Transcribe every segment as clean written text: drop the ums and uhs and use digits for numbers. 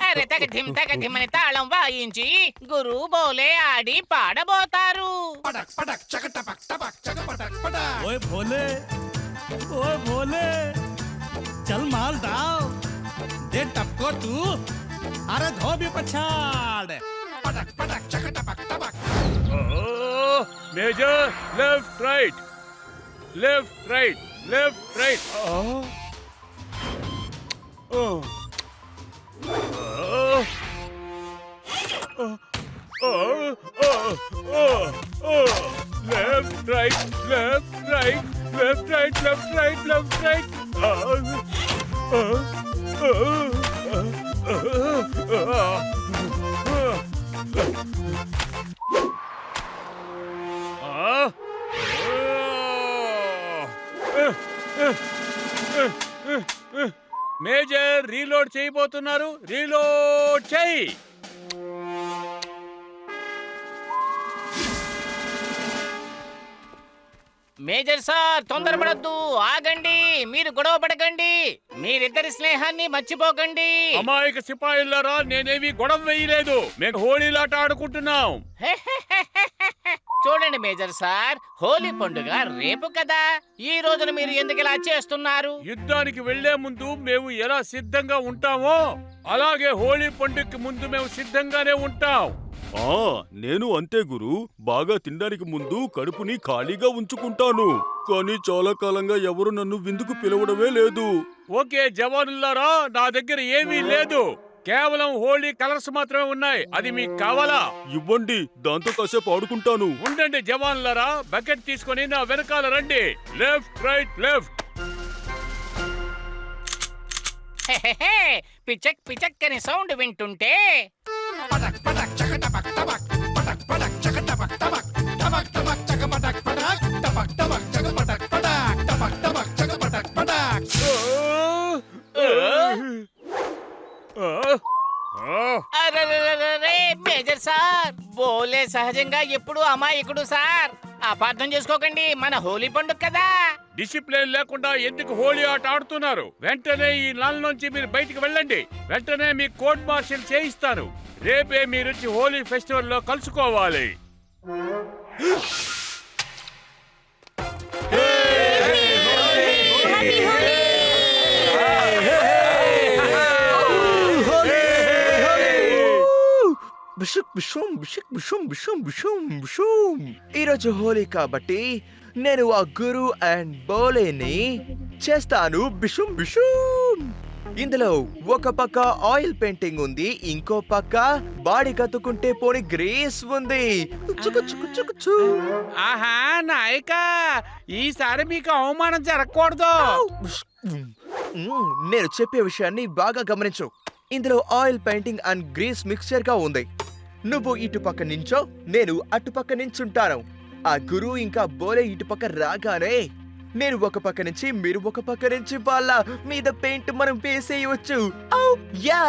అరే తగ ధిమ్ అని తాళం వాయించి గురు బోలే ఆడి పాడబోతారు. ओए भोले ओए भोले चल माल डाल दे टपको तू अरे धोबी पछाड़ major left right left right left right left right left right left right left right left right major reload చేయబోతున్నారు. రీలోడ్ చేయి. మేజర్ సార్ తొందరపడద్దు, ఆగండి. మీరు గొడవ పడకండి, మీరిద్దరి స్నేహాన్ని మర్చిపోకండి. అమాయక సిపాయిలారా, నేనేమి గొడవ వేయలేదు. మేము హోళీలాట ఆడుకుంటున్నాం. చూడండి మేజర్ సార్, హోలీ పండుగ రేపు కదా. ఈ రోజున మీరు ఎందుకు ఇలా చేస్తున్నారు? యుద్ధానికి వెళ్లే ముందు మేము ఎలా సిద్ధంగా ఉంటామో అలాగే హోలీ పండుగకి ముందు మేము సిద్ధంగానే ఉంటాం. నేను అంతే గురు. బాగా తినడానికి ముందు కడుపుని ఖాళీగా ఉంచుకుంటాను. కానీ చాలా కాలంగా ఎవరు నన్ను విందుకు పిలవడమే లేదు. ఓకే జవానులారా, నా దగ్గర ఏమీ లేదు. కేవలం హోలీ కలర్స్ మాత్రమే ఉన్నాయి. అది మీకు కావాలా? ఇవ్వండి, దాంతో కాసేపు ఆడుకుంటాను. ఉండండి జవాన్లారా, బకెట్ తీసుకొని నా వెనకాల రండి. Left right left. పిచక్ పిచక్ అని సౌండ్ వింటుంటే మేజర్ సార్, బోలే సహజంగా ఎప్పుడు అమాయకుడు సార్. అపార్థం చేసుకోకండి, మన హోలీ పండుగ కదా. డిసిప్లిన్ లేకుండా ఎందుకు హోలీ ఆట ఆడుతున్నారు? వెంటనే ఈ నాల నుంచి మీరు బయటికి వెళ్ళండి. వెంటనే మీ కోర్ట్ మార్షల్ చేయిస్తాను. రేపే మీరొచ్చి హోలీ ఫెస్టివల్ లో కలుసుకోవాలి. ఈరోజు హోలీ కాబట్టి నేను ఆ గురు అండ్ బోలేని చేస్తాను బిషుం బిషుం. ఇందులో ఒక పక్క ఆయిల్ పెయింటింగ్ ఉంది, ఇంకో పక్క బాడీ కత్తుకుంటే పోని గ్రీస్ ఉంది. ఆహా నాయక, ఈసారి మీకు అవమానం జరగకూడదు. నేను చెప్పే విషయాన్ని బాగా గమనించు. ఇందులో oil painting and grace mixture గా ఉంది. నువ్వు ఇటుపక్క నించో, నేను అటుపక్క నించుంటాను. ఆ గురు ఇంకా బోలే ఇటుపక్క రాగానే నేను ఒక పక్క నుంచి, మీరు ఒక పక్క నుంచి వాళ్ళ మీద పెయింట్ మనం వేసేయవచ్చు. యా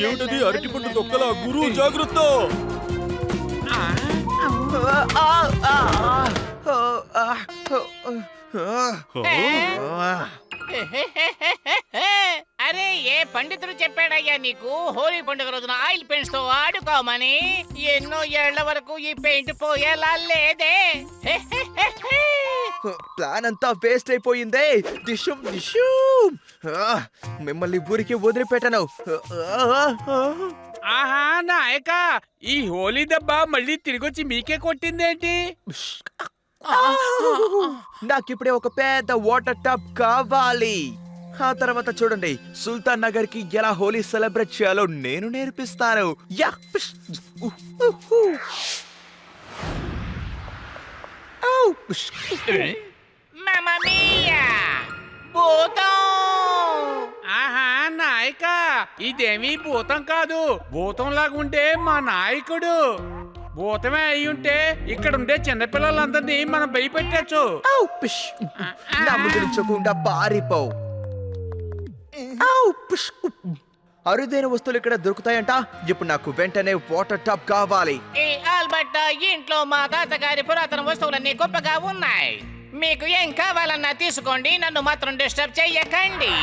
ఏమిటది అరటిపండు తొక్కలా? గురు జాగ్రత్త. అరే, ఏ పండితుడు చెప్పాడయ్యా నీకు హోలీ పండుగ రోజున ఆయిల్ పెయింట్స్ తో ఆడుకోమని? ఎన్నో ఏళ్ల వరకు ఈ పెయింట్ పోయేలా లేదే. ప్లాన్ అంతా వేస్ట్ అయిపోయిందే. దిషుం దిషుం. మిమ్మల్ని ఊరికి వదిలిపెట్టను. ఆహా నాయక, ఈ హోలీ దెబ్బ మళ్ళీ తిరిగొచ్చి మీకే కొట్టిందేంటి? నాకిప్పుడే ఒక పెద్ద వాటర్ టబ్ కావాలి. ఆ తర్వాత చూడండి, సుల్తాన్ నగర్ కి ఎలా హోలీ సెలబ్రేట్ చేయాలో నేను నేర్పిస్తాను. మామా మియా, భూతం! ఆహా నాయక, ఇదేమీ భూతం కాదు. భూతం లాగుండే మా నాయకుడు. భూతమే అయ్యుంటే ఇక్కడుండే చిన్నపిల్లలందరినీ మనం భయపెట్టచ్చు. నా ముందు నుంచకుండా పారిపో. అరుదైన వస్తువులు ఇక్కడ దొరుకుతాయంట. ఇప్పుడు నాకు వెంటనే వాటర్ టబ్ కావాలి. ఈ ఆల్బర్ట్ ఇంట్లో మా తాతగారి పురాతన వస్తువులన్నీ గొప్పగా ఉన్నాయి. మీకు ఏం కావాలన్నా తీసుకోండి, నన్ను మాత్రం డిస్టర్బ్ చెయ్యకండి.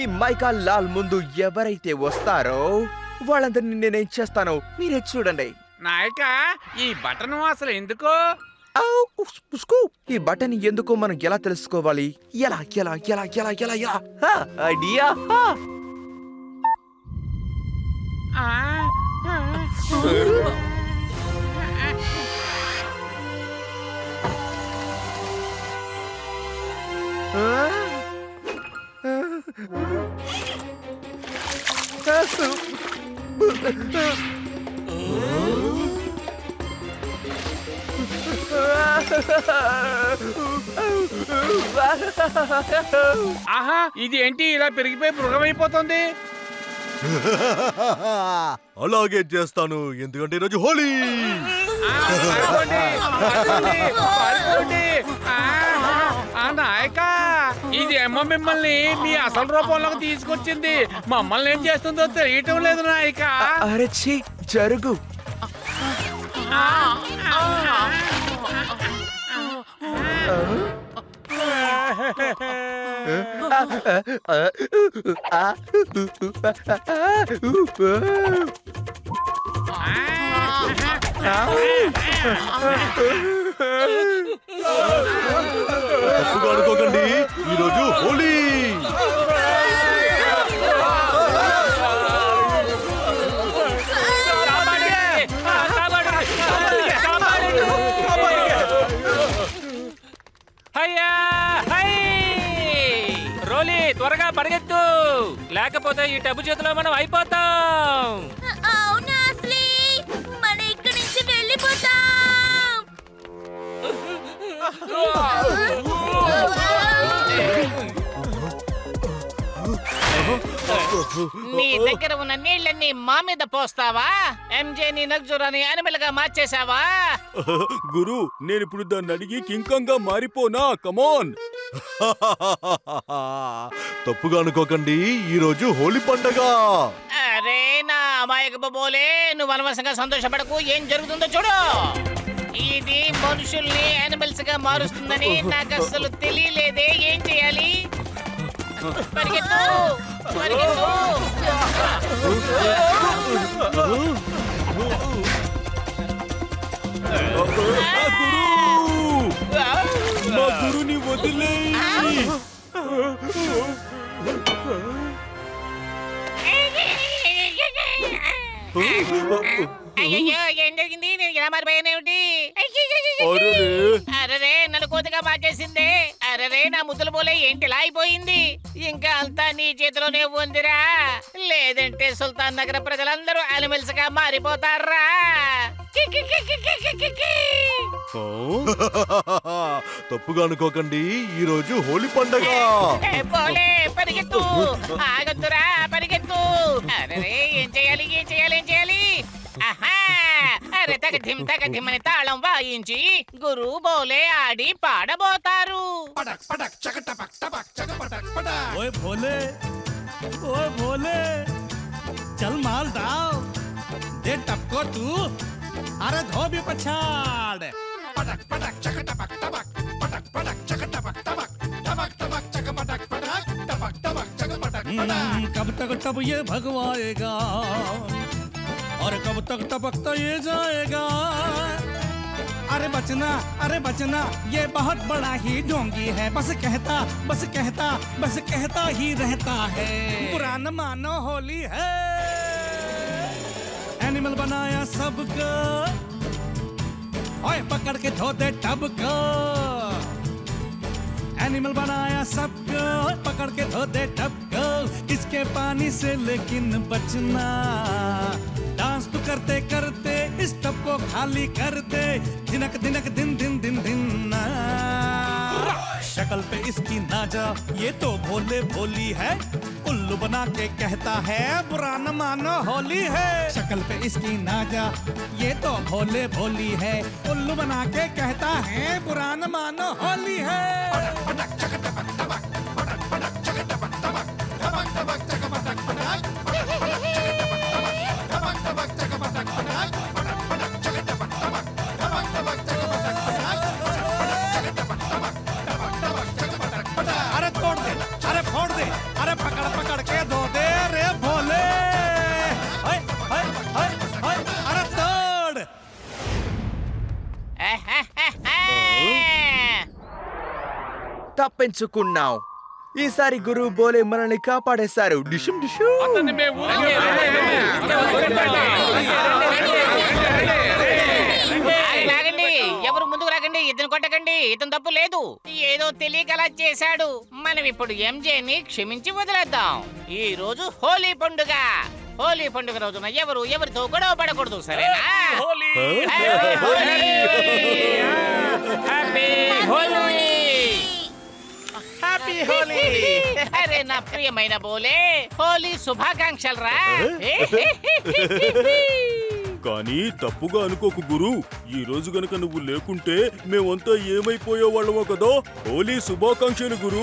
ఈ మైకా లాల్ ముందు ఎవరైతే వస్తారో వాళ్ళందరినీ నేనేం చేస్తానో మీరే చూడండి. నాయక ఈ బటన్ అసలు ఎందుకు? ఈ బటన్ ఎందుకో మనం ఎలా తెలుసుకోవాలి? ఎలా ఎలా ఎలా ఎలా ఎలా ఎలా ఐడియా. ఆహా, ఇది ఏంటి ఇలా పెరిగిపోయి మృగమైపోతుంది? అలాగే చేస్తాను, ఎందుకంటే ఈరోజు హోలీ. నాయక ఇది ఏమో మిమ్మల్ని మీ అసలు రూపంలోకి తీసుకొచ్చింది. మమ్మల్ని ఏం చేస్తుందో తెలియటం లేదు నాయక. అరే ఛీ, జరుగు. తప్పుగా అనుకోకండి, ఈరోజు హోలీ. రోలీ త్వరగా పరిగెత్తు, లేకపోతే ఈ టబ్బు చేతిలో మనం అయిపోతాం. అవునా అసలీ, మన ఇక్కడి నుంచి వెళ్ళిపోతాం. నీ దగ్గర ఉన్న నీళ్ళని మా మీద పోస్తావా? ఎంజే ని నగ్జురాని అనిమల్ గా మార్చేసావా? గురు, నేను ఇప్పుడు దాన్ని అడిగి కింకంగా మారిపోనా? కమాన్. తప్పుగా అనుకోకండి, ఈరోజు హోలీ పండగ. అరే నా అమాయక బోలే, నువ్వు అనవసరంగా సంతోషపడకు. ఏం జరుగుతుందో చూడు. ఇది మనుషుల్ని యానిమల్స్ గా మారుస్తుందని నాకు అసలు తెలియలేదే. ఏం చేయాలి? పరిగెత్తు పరిగెత్తు. మా గురుని వదిలేయి. అయ్యో, ఏం జరిగింది? నేను ఇలా మారిపోయానేమిటి? అరరే, నన్ను కోతగా మార్చేసిందే. అరరే, నా ముద్దులు పోలే ఏంటి ఇలా అయిపోయింది? ఇంకా అంతా నీ చేతిలోనే ఉందిరా. లేదంటే సుల్తాన్ నగర ప్రజలందరూ యానిమల్స్ గా మారిపోతారా. తప్పుగా అనుకోకండి, ఈరోజు హోలీ పండగ. పోలే, పరిగెత్తు. ఆగొద్దురా, పరిగెత్తు. అరే, ఏం చేయాలి ఏం చేయాలి ఏం చేయాలి? ఆహా, అరే తగధిమ్ అని తాళం వాయించి గురు బోలే ఆడి పాడబోతారు. ओए भोले, ओए भोले, चल माल डाल, दे टपको तू, अरे धो भी पछाड़. पटक पटक चक टपक टपक, पटक पटक चक टपक टपक, टपक टपक चक पटक पटक, टपक टपक चक पटक पटक. कब तक टप ये भगवाएगा और कब तक टपकता ये जाएगा. अरे बचना, ये बहुत बड़ा ही ढोंगी है. बस कहता ही रहता है. बुरा न मानो, होली है. एनिमल बनाया सबको, ओए पकड़ के धो दे टब को, एनिमल बनाया सबको, पकड़ के धो दे टब को, इसके पानी से लेकिन बचना, डांस तो करते करते इस टब को खाली कर दे, दिनक दिनक दिन दिन दिन दिन ना। शक्ल पे इसकी ना जा, ये तो भोले भोली है, उल्लू बना के कहता है बुरा न मानो होली है। शक्ल पे इसकी ना जा, ये तो भोले भोली है, उल्लू बना के कहता है बुरा न मानो होली है। अरे तोड़ दे, अरे फोड़ दे, अरे पकड़ पकड़ के धो दे रे भोले। हाय हाय हाय हाय, अरे तोड़। తప్పించుకున్నావు. ఈసారి గురువు బోలే మనల్ని కాపాడేశారు. డిషుం డిషుం. అతన్ని మేము ఊరికే లాగండి, ఎవరు ముందుకు రాకండి, ఇతను కొట్టకండి, ఇతను తప్పు లేదు, ఏదో తెలియక అలా చేశాడు. మనం ఇప్పుడు ఎంజేని క్షమించి వదిలేద్దాం. ఈ రోజు హోలీ పండుగ. హోలీ పండుగ రోజున ఎవరు ఎవరితో గొడవ పడకూడదు, సరేనా? Happy Holi! Happy Holi! Happy Holi! అరే నా ప్రియమైన బోలే, హోలీ శుభాకాంక్షలు రా. కానీ తప్పుగా అనుకోకు గురు, ఈ రోజు గనక నువ్వు లేకుంటే మేమంతా ఏమైపోయేవాళ్ళమో కదా. హోలీ శుభాకాంక్షలు గురు.